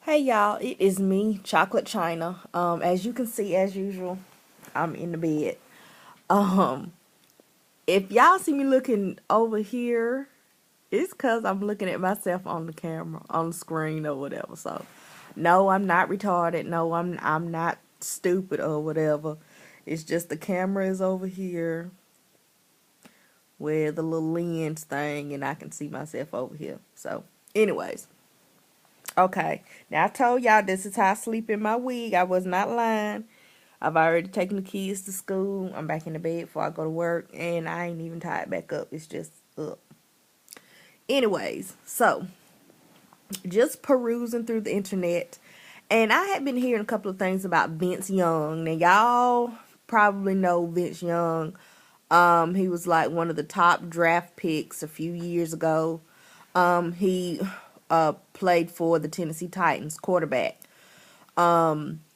Hey y'all, it is me, Chocolate China. As you can see, as usual, I'm in the bed. Um, if y'all see me looking over here, it's cause I'm looking at myself on the camera, on the screen or whatever. So, no, I'm not retarded. No, I'm not stupid or whatever. It's just the camera is over here where the little lens thing, and I can see myself over here. So, anyways. Okay, now I told y'all this is how I sleep in my wig. I was not lying. I've already taken the kids to school. I'm back in the bed before I go to work, and I ain't even tied back up. It's just up. Anyways, so just perusing through the internet, and I had been hearing a couple of things about Vince Young. Now y'all probably know Vince Young. He was like one of the top draft picks a few years ago. He played for the Tennessee Titans quarterback. So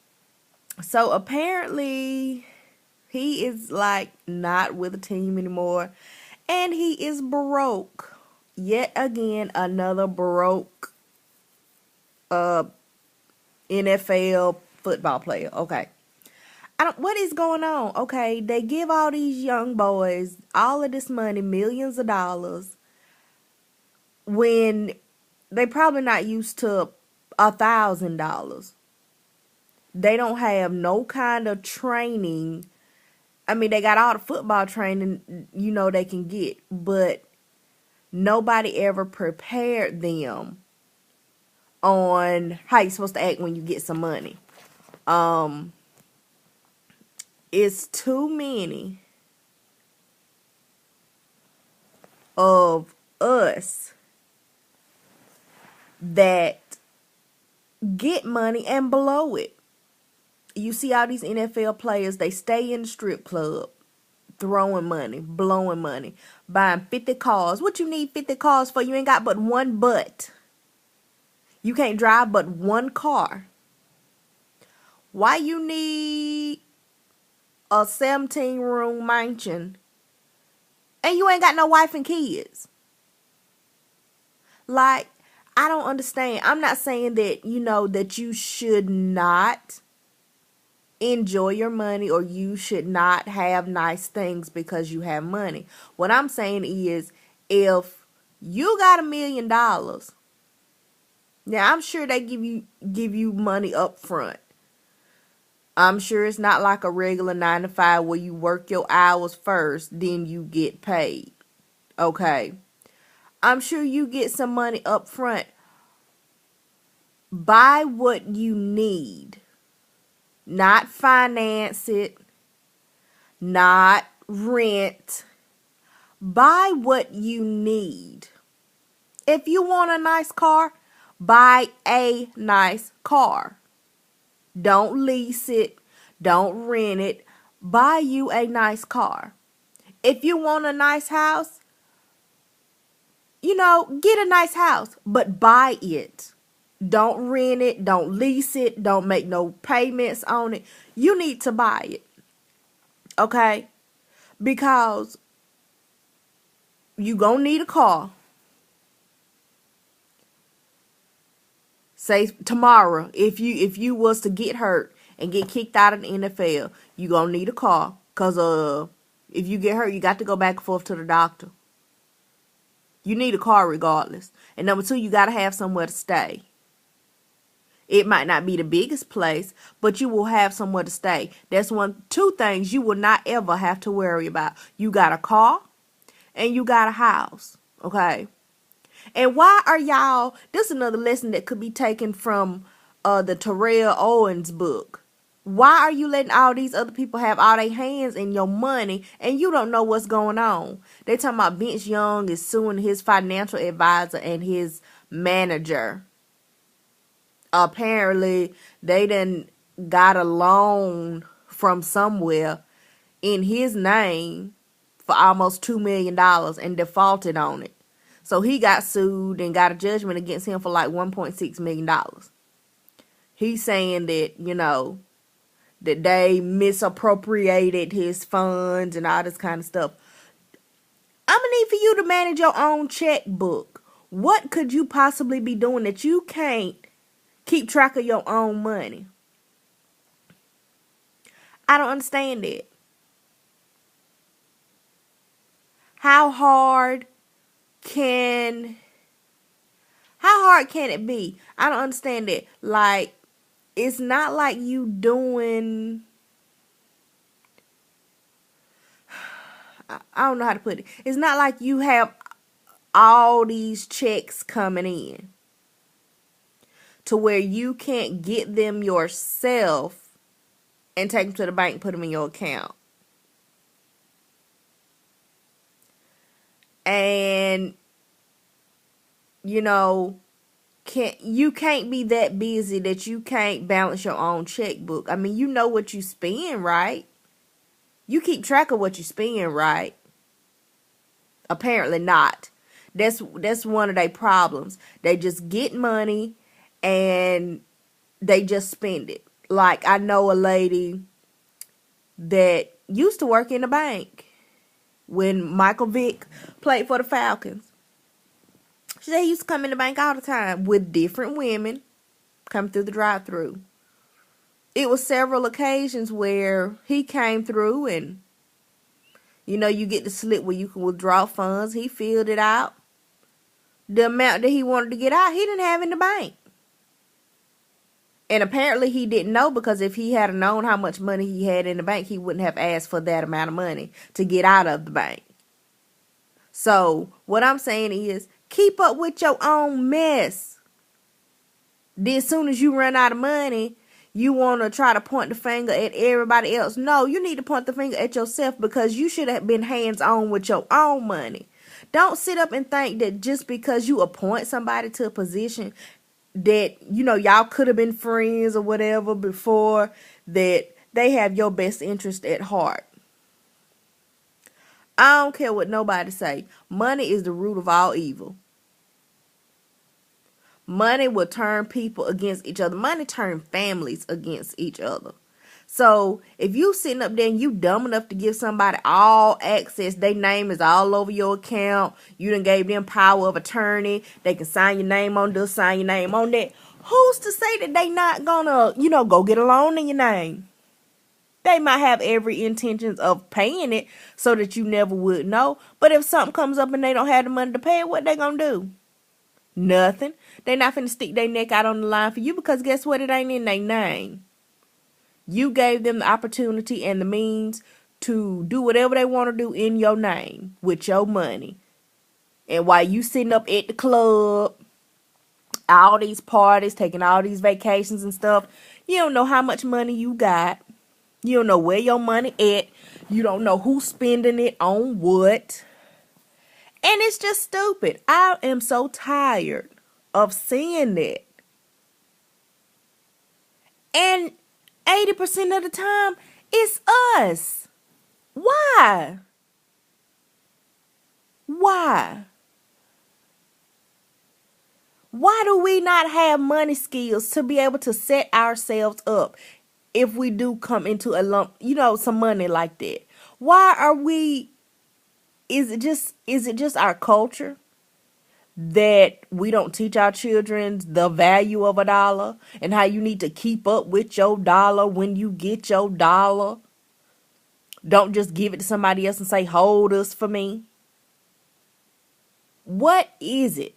apparently he is like not with a team anymore, and he is broke. Yet again, another broke uh NFL football player. Okay. I don't what is going on? Okay, they give all these young boys all of this money, millions of dollars, when they probably not used to $1,000. They don't have no kind of training. I mean, they got all the football training, they can get, but nobody ever prepared them on how you're supposed to act when you get some money. It's too many of us that get money and blow it. You see all these NFL players, they stay in the strip club, throwing money, blowing money, buying 50 cars. What you need 50 cars for? You ain't got but one butt. You can't drive but one car. Why you need a 17-room mansion and you ain't got no wife and kids? Like, I don't understand. I'm not saying that, that you should not enjoy your money or you should not have nice things because you have money. What I'm saying is, if you got $1 million, now I'm sure they give you money up front. I'm sure it's not like a regular 9 to 5 where you work your hours first, then you get paid. Okay. I'm sure you get some money up front. Buy what you need. Not finance it. Not rent. Buy what you need. If you want a nice car, buy a nice car. Don't lease it. Don't rent it. Buy you a nice car. If you want a nice house, get a nice house, but buy it. Don't rent it. Don't lease it. Don't make no payments on it. You need to buy it. Okay? Because you gonna need a car. Say tomorrow, if you was to get hurt and get kicked out of the NFL, you gonna need a car. Cause if you get hurt, you got to go back and forth to the doctor. You need a car regardless. And number 2, you gotta have somewhere to stay. It might not be the biggest place, but you will have somewhere to stay. That's two things you will not ever have to worry about. You got a car and you got a house. Okay. And why are y'all, this is another lesson that could be taken from the Terrell Owens book. Why are you letting all these other people have all their hands in your money and you don't know what's going on? They talking about Vince Young is suing his financial advisor and his manager. Apparently, they done got a loan from somewhere in his name for almost $2 million and defaulted on it. So he got sued and got a judgment against him for like $1.6 million. He's saying that, that they misappropriated his funds and all this kind of stuff. I'm going to need for you to manage your own checkbook. What could you possibly be doing that you can't keep track of your own money. I don't understand it. How hard can it be? I don't understand it. Like, it's not like you doing, I don't know how to put it. It's not like you have all these checks coming in to where you can't get them yourself and take them to the bank and put them in your account. And, you know, you can't be that busy that you can't balance your own checkbook. I mean, you know what you spend, right? You keep track of what you spend, right? Apparently not. That's one of their problems. They just get money and they just spend it. Like, I know a lady that used to work in a bank when Michael Vick played for the Falcons. She said he used to come in the bank all the time with different women come through the drive-thru. It was several occasions where he came through and, you know, you get the slip where you can withdraw funds. He filled it out. The amount that he wanted to get out, he didn't have in the bank. And apparently he didn't know, because if he had known how much money he had in the bank, he wouldn't have asked for that amount of money to get out of the bank. So what I'm saying is, keep up with your own mess. Then as soon as you run out of money, you want to try to point the finger at everybody else. No, you need to point the finger at yourself, because you should have been hands-on with your own money. Don't sit up and think that just because you appoint somebody to a position that, you know, y'all could have been friends or whatever before, that they have your best interest at heart. I don't care what nobody say. Money is the root of all evil. Money will turn people against each other. Money turn families against each other. So if you sitting up there and you dumb enough to give somebody all access, their name is all over your account, you done gave them power of attorney, they can sign your name on this, sign your name on that. Who's to say that they not gonna, you know, go get a loan in your name? They might have every intentions of paying it so that you never would know. But if something comes up and they don't have the money to pay it, what they gonna do? Nothing. They not finna stick their neck out on the line for you, because guess what? It ain't in their name. You gave them the opportunity and the means to do whatever they want to do in your name with your money. And while you sitting up at the club, all these parties, taking all these vacations and stuff, you don't know how much money you got. You don't know where your money at. You don't know who's spending it on what. And it's just stupid. I am so tired of seeing that. And 80% of the time, it's us. Why? Why? Why do we not have money skills to be able to set ourselves up if we do come into a lump, you know, some money like that? Why are we, is it just our culture that we don't teach our children the value of a dollar and how you need to keep up with your dollar when you get your dollar? Don't just give it to somebody else and say, hold us for me. What is it?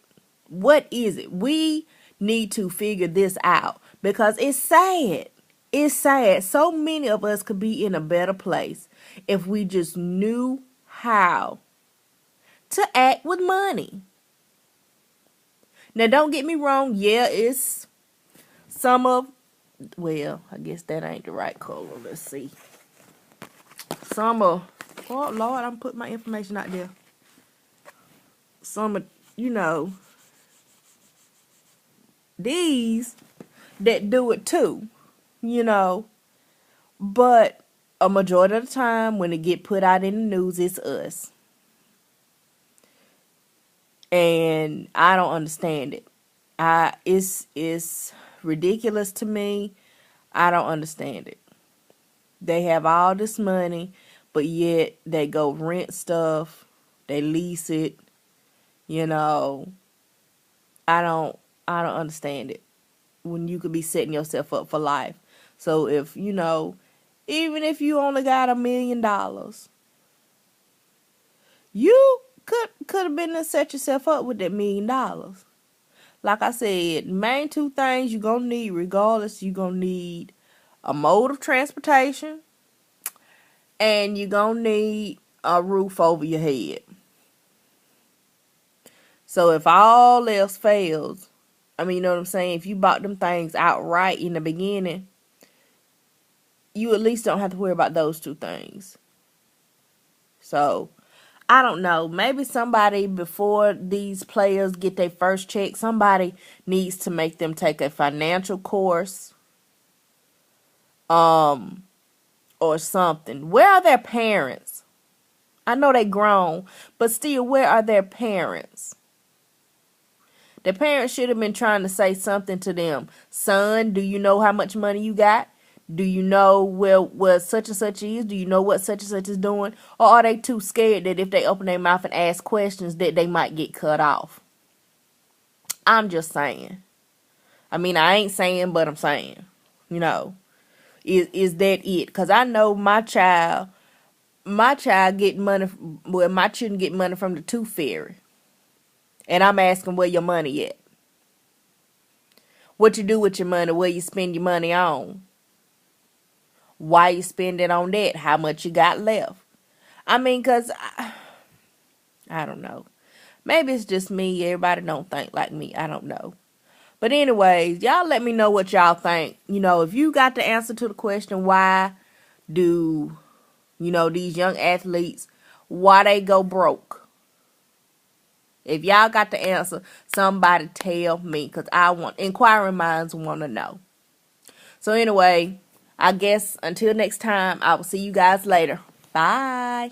What is it? We need to figure this out, because it's sad. It's sad. So many of us could be in a better place if we just knew how to act with money. Now, don't get me wrong. Yeah, it's some of, well, I guess that ain't the right color. Let's see. Some of, oh, Lord, I'm putting my information out there. Some of, you know, these that do it too, you know. But a majority of the time when it get put out in the news, it's us. And I don't understand it. It's ridiculous to me. I don't understand it. They have all this money, but yet they go rent stuff, they lease it, you know. I don't understand it. when you could be setting yourself up for life. So if, even if you only got $1 million, you could have been to set yourself up with that $1 million. Like I said, main two things you're going to need regardless, you're going to need a mode of transportation and you're going to need a roof over your head. So if all else fails, you know what I'm saying? If you bought them things outright in the beginning, you at least don't have to worry about those two things. So, I don't know. Maybe somebody, before these players get their first check, somebody needs to make them take a financial course. Or something. Where are their parents? I know they grown, but still, where are their parents? Their parents should have been trying to say something to them. Son, do you know how much money you got? Do you know where such and such is? Do you know what such and such is doing? Or are they too scared that if they open their mouth and ask questions that they might get cut off? I'm just saying. I ain't saying, but I'm saying. Is that it? Because I know my child get money. Well, my children get money from the Tooth Fairy. And I'm asking, where your money at? What you do with your money? Where you spend your money on? Why you spend it on that? How much you got left? Because I don't know. Maybe it's just me. Everybody don't think like me. I don't know. But anyways, y'all let me know what y'all think. If you got the answer to the question, why do, these young athletes, why they go broke? If y'all got the answer, somebody tell me, because inquiring minds want to know. So anyway, I guess until next time, I will see you guys later. Bye.